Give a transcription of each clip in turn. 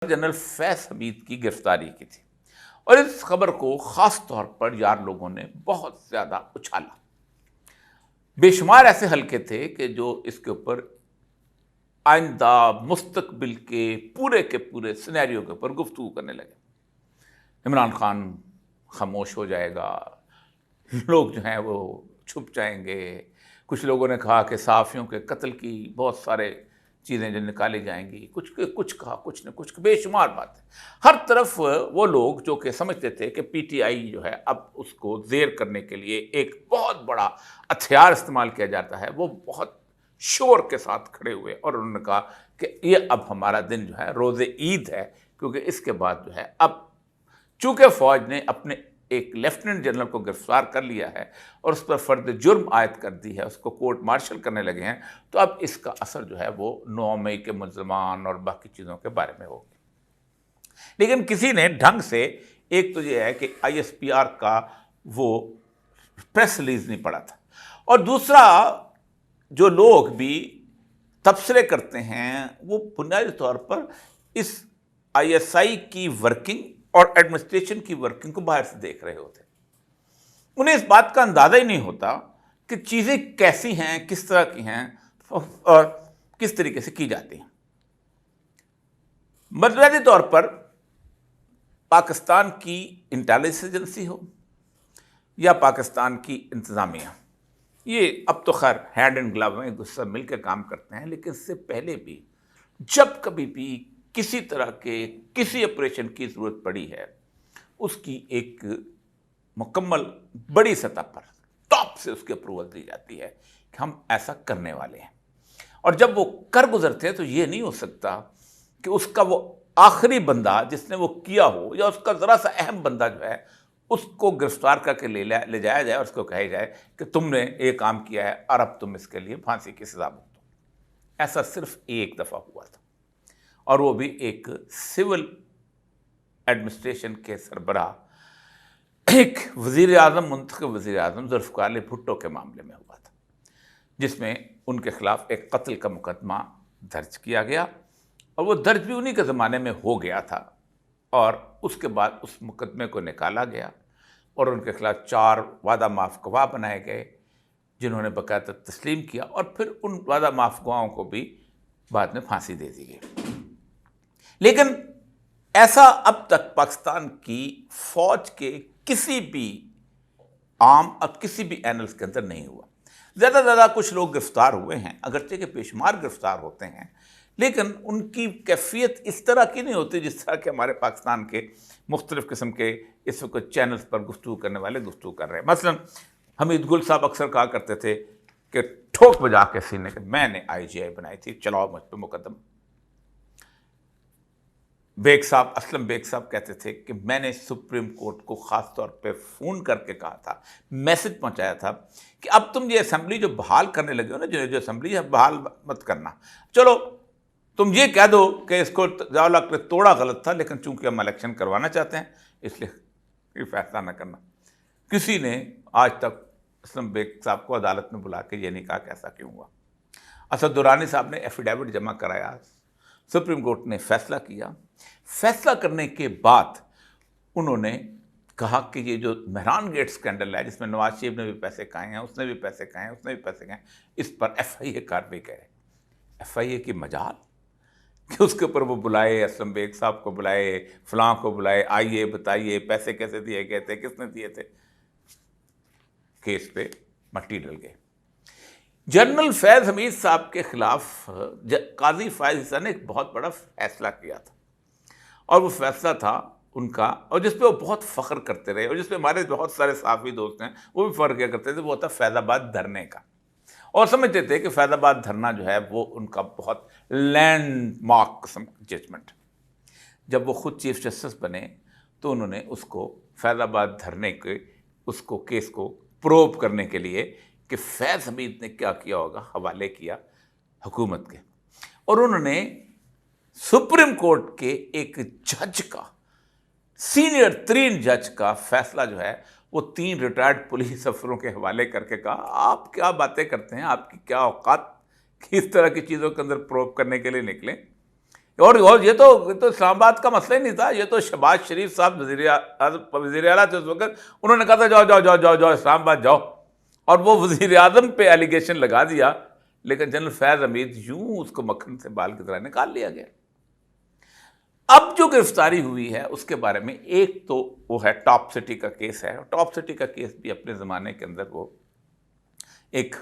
General Faiz Hamid की गिरफ्तारी की थी और इस खबर को ख़ास तौर पर यार लोगों ने बहुत ज़्यादा उछाला। बेशुमार ऐसे हलके थे कि जो इसके ऊपर आइंदा मुस्तकबिल के पूरे सिनेरियो के ऊपर गुफ्तगू करने लगे। इमरान खान खामोश हो जाएगा, लोग जो हैं वो छुप जाएंगे। कुछ लोगों ने कहा कि सहाफ़ियों के कत्ल की बहुत सारे चीज़ें जो निकाली जाएंगी, कुछ कहा, कुछ ने कुछ, बेशुमार बातें। हर तरफ वो लोग जो कि समझते थे कि पीटीआई जो है अब उसको ज़ेर करने के लिए एक बहुत बड़ा हथियार इस्तेमाल किया जाता है, वो बहुत शोर के साथ खड़े हुए और उन्होंने कहा कि ये अब हमारा दिन जो है रोज़े ईद है, क्योंकि इसके बाद जो है अब चूंकि फौज ने अपने एक लेफ्टिनेंट जनरल को गिरफ्तार कर लिया है और उस पर फर्द जुर्म आयद कर दी है, उसको कोर्ट मार्शल करने लगे हैं, तो अब इसका असर जो है वो 9 मई के मुल्ज़मान और बाकी चीज़ों के बारे में होगी। लेकिन किसी ने ढंग से, एक तो ये है कि आईएसपीआर का वो प्रेस रिलीज नहीं पड़ा था, और दूसरा जो लोग भी तबसरे करते हैं वो बुनियादी तौर पर इस आईएसआई की वर्किंग और एडमिनिस्ट्रेशन की वर्किंग को बाहर से देख रहे होते। उन्हें इस बात का अंदाजा ही नहीं होता कि चीज़ें कैसी हैं, किस तरह की हैं और किस तरीके से की जाती हैं। बुनियादी तौर पर पाकिस्तान की इंटेलिजेंस एजेंसी हो या पाकिस्तान की इंतज़ामिया, ये अब तो खैर हैंड एंड ग्लव में सब मिलकर काम करते हैं, लेकिन इससे पहले भी जब कभी भी किसी तरह के किसी ऑपरेशन की ज़रूरत पड़ी है, उसकी एक मुकम्मल बड़ी सतह पर टॉप से उसकी अप्रूवल दी जाती है कि हम ऐसा करने वाले हैं। और जब वो कर गुजरते हैं तो ये नहीं हो सकता कि उसका वो आखिरी बंदा जिसने वो किया हो या उसका ज़रा सा अहम बंदा जो है उसको गिरफ्तार करके ले जाया जाए और उसको कहा जाए कि तुमने ये काम किया है और अब तुम इसके लिए फांसी की सज़ा भुगतो। ऐसा सिर्फ एक दफ़ा हुआ था, और वो भी एक सिविल एडमिनिस्ट्रेशन के सरबराह एक वज़ीर आज़म, मुंतखब वज़ीर आज़म ज़ुल्फ़िकार अली भुट्टो के मामले में हुआ था, जिसमें उनके खिलाफ एक कत्ल का मुकदमा दर्ज किया गया, और वो दर्ज भी उन्हीं के ज़माने में हो गया था, और उसके बाद उस मुकदमे को निकाला गया और उनके खिलाफ 4 वादा माफ़ गवाह बनाए गए, जिन्होंने बाकायदा तस्लीम किया, और फिर उन वादा माफ़ गवाहों को भी बाद में फांसी दे दी गई। लेकिन ऐसा अब तक पाकिस्तान की फौज के किसी भी आम अब किसी भी एनल्स के अंदर नहीं हुआ। ज़्यादा कुछ लोग गिरफ्तार हुए हैं, अगरचे के बेशुमार गिरफ्तार होते हैं, लेकिन उनकी कैफियत इस तरह की नहीं होती जिस तरह के हमारे पाकिस्तान के मुख्तलिफ़ किस्म के इस वक्त चैनल्स पर गुफ्तगू करने वाले गुफ्तगू कर रहे हैं। मसलन हमीद गुल साहब अक्सर कहा करते थे कि ठोक बजा के सीने के मैंने IGI बनाई थी, चलाओ मुझ पर मुकदमा। बेग साहब, असलम बेग साहब कहते थे कि मैंने सुप्रीम कोर्ट को ख़ास तौर पे फ़ोन करके कहा था, मैसेज पहुंचाया था कि अब तुम ये असेंबली जो बहाल करने लगे हो ना, जो असेंबली है बहाल मत करना, चलो तुम ये कह दो कि इसको तोड़ा गलत था, लेकिन चूंकि हम इलेक्शन करवाना चाहते हैं इसलिए ये फैसला ना करना। किसी ने आज तक असलम बेग साहब को अदालत में बुला के ये नहीं कहा कि ऐसा क्यों हुआ। असद दुरानी साहब ने एफिडेविट जमा कराया, सुप्रीम कोर्ट ने फैसला किया। फैसला करने के बाद उन्होंने कहा कि ये जो मेहरान गेट स्कैंडल है, जिसमें नवाज शरीफ ने भी पैसे खाए हैं, उसने भी पैसे खाए हैं, उसने भी पैसे खाए हैं, इस पर FIA कार्रवाई करे। FIA की मजाल कि उसके ऊपर वो बुलाए, असलम बेग साहब को बुलाए, फलां को बुलाए, आइए बताइए पैसे कैसे दिए गए थे, किसने दिए थे। केस पे मट्टी डल गई। जनरल फैज हमीद साहब के खिलाफ काजी फायज ईसा ने एक बहुत बड़ा फैसला किया था, और वो फैसला था उनका, और जिस पे वो बहुत फ़ख्र करते रहे, और जिस पे हमारे बहुत सारे साफ़ी दोस्त हैं वो भी फ़ख्र किया करते थे, वो था फैज़ाबाद धरने का। और समझते थे कि फैज़ाबाद धरना जो है वो उनका बहुत लैंडमार्क किस्म जजमेंट। जब वो ख़ुद चीफ जस्टिस बने तो उन्होंने उसको फैज़ाबाद धरने के उसको केस को प्रोब करने के लिए कि फैज़ हमीद ने क्या किया होगा हवाले किया हुकूमत के, और उन्होंने सुप्रीम कोर्ट के एक जज का, सीनियर 3 जज का फैसला जो है वो 3 रिटायर्ड पुलिस अफसरों के हवाले करके कहा, आप क्या बातें करते हैं, आपकी क्या औकात कि इस तरह की चीज़ों के अंदर प्रोब करने के लिए निकले। और ये तो इस्लामाबाद का मसला ही नहीं था, ये तो शहबाज शरीफ साहब वज़ीर आला थे उस वक्त, उन्होंने कहा था जाओ जाओ जाओ जाओ जाओ इस्लामाबाद जाओ, और वो वज़ीर आज़म पे एलिगेशन लगा दिया, लेकिन जनरल फैज़ हमीद यूं उसको मक्खन से बाल की तरह निकाल लिया गया। अब जो गिरफ्तारी हुई है उसके बारे में एक तो वो है टॉप सिटी का केस है। टॉप सिटी का केस भी अपने ज़माने के अंदर वो एक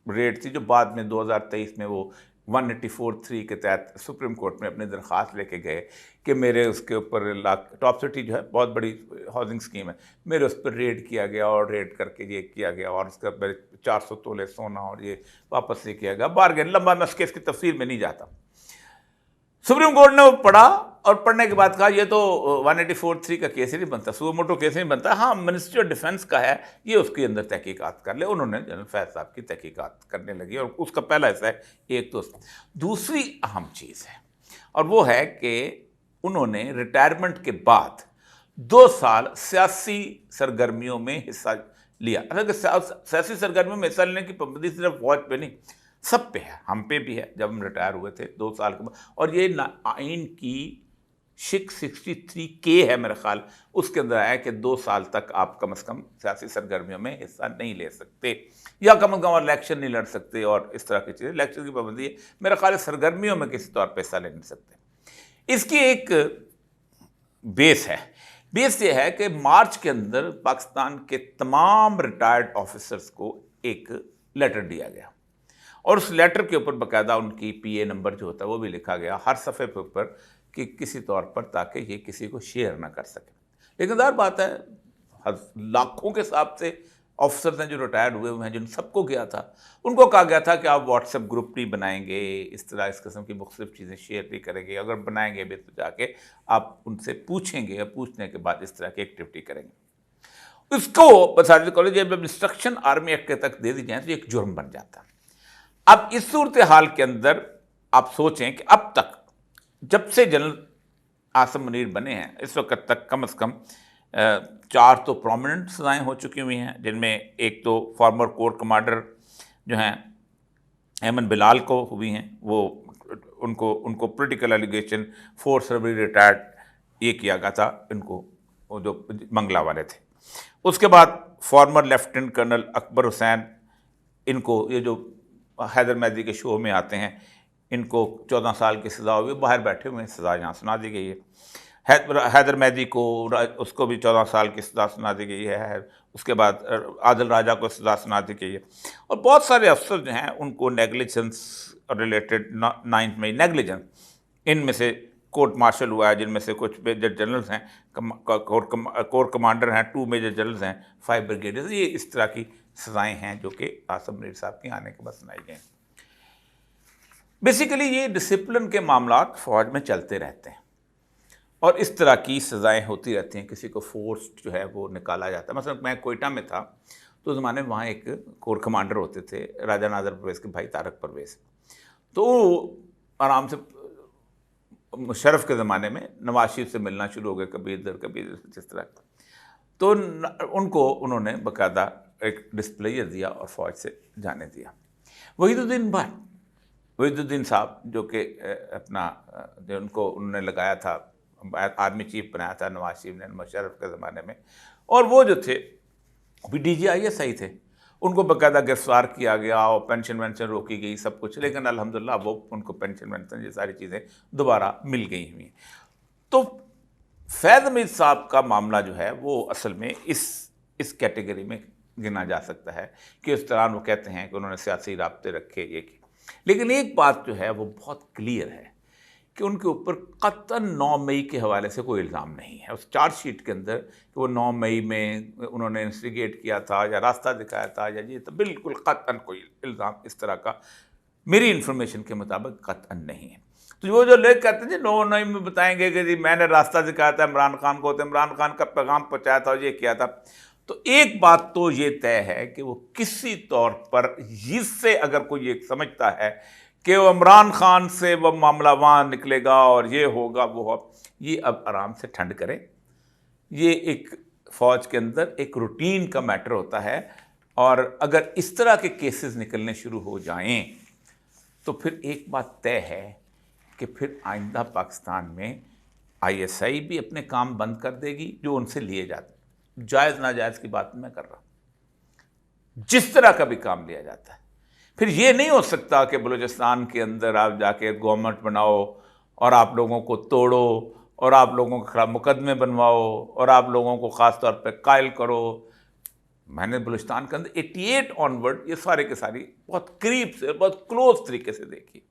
रेड थी जो बाद में 2023 में वो 184(3) के तहत सुप्रीम कोर्ट में अपनी दरख्वास्त लेके गए कि मेरे उसके ऊपर टॉप सिटी जो है बहुत बड़ी हाउसिंग स्कीम है, मेरे उस पर रेड किया गया और रेड करके ये किया गया और उसका 400 तोले सोना और ये वापस से किया गया। बारगेन लंबा, मैं उस केस की तफसील में नहीं जाता। सुप्रीम कोर्ट ने वो पढ़ा और पढ़ने के बाद कहा ये तो 184(3) का केस ही नहीं बनता, सुओ मोटो केस नहीं बनता, हाँ मिनिस्ट्री ऑफ डिफेंस का है, ये उसके अंदर तहकीकात कर ले। उन्होंने जनरल फैज साहब की तहकीकात करने लगी और उसका पहला हिस्सा है एक तो। दूसरी अहम चीज़ है और वो है कि उन्होंने रिटायरमेंट के बाद 2 साल सियासी सरगर्मियों में हिस्सा लिया। हालांकि सियासी सरगर्मियों में हिस्सा लेने की पाबंदी सिर्फ फौज पे नहीं, सब पे है, हम पे भी है। जब हम रिटायर हुए थे 2 साल के बाद, और ये आइन की 663 के है मेरा ख्याल, उसके अंदर आया कि 2 साल तक आप कम से कम सियासी सरगर्मियों में हिस्सा नहीं ले सकते, या कम से कम इलेक्शन नहीं लड़ सकते और इस तरह की चीज़ें। इलेक्शन की पाबंदी है, मेरा ख्याल है सरगर्मियों में किसी तौर पर हिस्सा ले नहीं सकते। इसकी एक बेस है, बेस ये है कि मार्च के अंदर पाकिस्तान के तमाम रिटायर्ड ऑफिसर्स को एक लेटर दिया गया और उस लेटर के ऊपर बाकायदा उनकी PA नंबर जो होता है वो भी लिखा गया हर सफ़े के ऊपर कि किसी तौर पर, ताकि ये किसी को शेयर ना कर सके। लेकिन ज़ाहिर बात है लाखों के हिसाब से ऑफिसर्स हैं जो रिटायर्ड हुए हुए हैं, जिन सबको गया था, उनको कहा गया था कि आप व्हाट्सएप ग्रुप नहीं बनाएंगे, इस तरह इस किस्म की मुख्तलिफ चीज़ें शेयर नहीं करेंगे, अगर बनाएंगे भी तो जाके आप उनसे पूछेंगे या पूछने के बाद इस तरह की एक्टिविटी करेंगे। इसको मसाजिद कॉलेज जब इंस्ट्रक्शन आर्मी एक्ट के तक दे दी जाए तो एक जुर्म बन जाता है। अब इस सूरत हाल के अंदर आप सोचें कि अब तक जब से जनरल आसिम मुनीर बने हैं इस वक्त तक कम से कम 4 तो प्रोमिनेंट सज़ाएँ हो चुकी हुई हैं, जिनमें एक तो फॉर्मर कोर कमांडर जो हैं अहमद बिलाल को हुई हैं, वो उनको पॉलिटिकल एलिगेशन, 4 फरवरी रिटायर्ड ये किया गया था इनको, वो जो मंगला वाले थे। उसके बाद former lieutenant colonel Akbar Hussain, इनको ये जो हैदर मेहदी के शो में आते हैं, इनको 14 साल की सज़ा हुई, बाहर बैठे हुए सज़ा यहाँ सुना दी गई है। हैदर मेहदी को उसको भी 14 साल की सज़ा सुना दी गई है। उसके बाद आदिल राजा को सज़ा सुना दी गई है और बहुत सारे अफसर जो हैं उनको नेगलिजेंस रिलेटेड 9 मई नेगलिजेंस, इनमें से कोर्ट मार्शल हुआ है, जिनमें से कुछ मेजर जनरल्स हैं, कोर कमांडर हैं, 2 मेजर जनरल्स हैं, 5 ब्रिगेडियर्स। ये इस तरह की सज़ाएँ हैं जो कि आसिम मुनीर साहब के आने के बाद सुनाई गई। बेसिकली ये डिसिप्लिन के मामलात फ़ौज में चलते रहते हैं और इस तरह की सज़ाएँ होती रहती हैं। किसी को फोर्स जो है वो निकाला जाता है। मसलन मैं कोयटा में था तो उस ज़माने में वहाँ एक कोर कमांडर होते थे, राजा नादर परवेज़ के भाई तारक परवेज़, तो आराम से मुशर्रफ के ज़माने में नवाज शरीफ से मिलना शुरू हो गए, कभी इधर कभी जिस तरह का, तो उनको उन्होंने बाकायदा एक डिस्प्लेयर दिया और फ़ौज से जाने दिया। वहीदुद्दीन साहब जो कि अपना जो उनको उन्होंने लगाया था, आर्मी चीफ बनाया था नवाज शरीफ ने मुशर्रफ के ज़माने में, और वो जो थे भी DGISI थे, उनको बाकायदा गिरफ्तार किया गया और पेंशन वेंशन रोकी गई, सब कुछ, लेकिन अल्हम्दुलिल्लाह वो उनको पेंशन वेंशन ये सारी चीज़ें दोबारा मिल गई हुई। तो फैज़ हमीद साहब का मामला जो है वो असल में इस कैटेगरी में गिना जा सकता है कि उस दौरान वो कहते हैं कि उन्होंने सियासी राब्ते रखे, ये की। लेकिन एक बात जो है वो बहुत क्लियर है कि उनके ऊपर क़तन 9 मई के हवाले से कोई इल्ज़ाम नहीं है उस चार्जशीट के अंदर कि वो 9 मई में उन्होंने इंस्टिगेट किया था या रास्ता दिखाया था या ये, तो बिल्कुल क़तन कोई इल्ज़ाम इस तरह का मेरी इन्फॉर्मेशन के मुताबिक क़तन नहीं है। तो वो जो लोग कहते हैं 9 मई में बताएंगे कि जी मैंने रास्ता दिखाया था इमरान खान को, तो इमरान खान का पैगाम पहुँचाया था और ये किया था, तो एक बात तो ये तय है कि वो किसी तौर पर इससे अगर कोई ये समझता है कि वो इमरान खान से वो मामला वहाँ निकलेगा और ये होगा वो हो, ये अब आराम से ठंड करें। ये एक फ़ौज के अंदर एक रूटीन का मैटर होता है और अगर इस तरह के केसेस निकलने शुरू हो जाएं तो फिर एक बात तय है कि फिर आइंदा पाकिस्तान में आईएसआई भी अपने काम बंद कर देगी जो उनसे लिए जाते। जायज़ नाजायज़ की बात मैं कर रहा हूँ, जिस तरह का भी काम लिया जाता है। फिर ये नहीं हो सकता कि बलूचिस्तान के अंदर आप जाके गवर्नमेंट बनाओ और आप लोगों को तोड़ो और आप लोगों के खिलाफ मुकदमे बनवाओ और आप लोगों को ख़ास तौर पे कायल करो। मैंने बलूचिस्तान के अंदर 88 ऑनवर्ड ये सारे के सारी बहुत करीब से, बहुत क्लोज तरीके से देखी।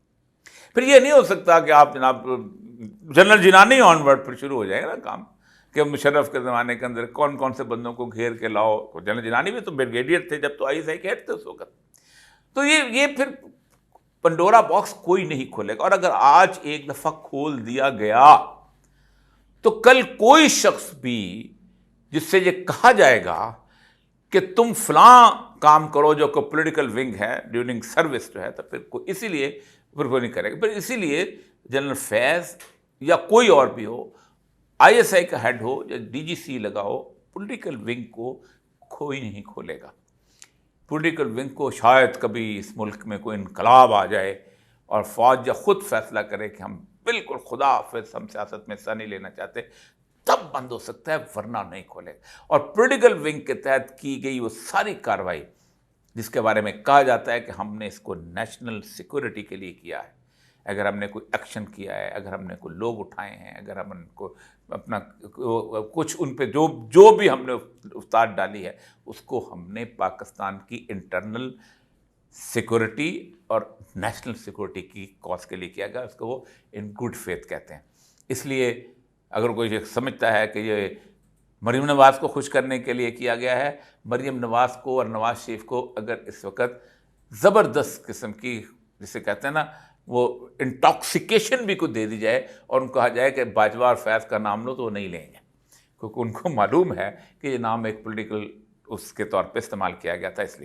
फिर ये नहीं हो सकता कि आप जनाब जनरल जिनानी ऑनवर्ड फिर शुरू हो जाएगा ना काम, कि मुशर्रफ के ज़माने के अंदर कौन कौन से बंदों को घेर के लाओ। तो जनरल जिनानी भी तो ब्रिगेडियर थे जब, तो आईएसआई के हेड थे उस वक्त। तो ये फिर पंडोरा बॉक्स कोई नहीं खोलेगा। और अगर आज एक दफ़ा खोल दिया गया तो कल कोई शख्स भी जिससे ये कहा जाएगा कि तुम फलां काम करो जो को पॉलिटिकल विंग है ड्यूरिंग सर्विस जो है, तो फिर कोई इसीलिए फिर कोई नहीं करेगा। फिर इसीलिए जनरल फैज़ या कोई और भी हो, आईएसआई का हेड हो या डीजीसी लगाओ, पॉलिटिकल विंग को कोई नहीं खोलेगा। पॉलिटिकल विंग को शायद कभी इस मुल्क में कोई इनकलाब आ जाए और फौज या खुद फैसला करे कि हम बिल्कुल खुदा हाफिज़ हम सियासत में हिस्सा नहीं लेना चाहते, तब बंद हो सकता है, वरना नहीं खोलेगा। और पॉलिटिकल विंग के तहत की गई वो सारी कार्रवाई जिसके बारे में कहा जाता है कि हमने इसको नेशनल सिक्योरिटी के लिए किया है, अगर हमने कोई एक्शन किया है, अगर हमने कोई लोग उठाए हैं, अगर हम उनको अपना कुछ उन पे जो भी हमने उस्ताद डाली है, उसको हमने पाकिस्तान की इंटरनल सिक्योरिटी और नेशनल सिक्योरिटी की कॉज के लिए किया गया। उसको वो इन गुड फेथ कहते हैं। इसलिए अगर कोई ये समझता है कि ये मरीम नवाज़ को खुश करने के लिए किया गया है, मरीम नवाज़ को और नवाज़ शरीफ को अगर इस वक्त ज़बरदस्त किस्म की, जिसे कहते हैं ना, वो इंटॉक्सिकेशन भी को दे दी जाए और उनको कहा जाए कि बाजवा और फैज़ का नाम लो, तो वो नहीं लेंगे, क्योंकि उनको मालूम है कि ये नाम एक पॉलिटिकल उसके तौर पे इस्तेमाल किया गया था। इसलिए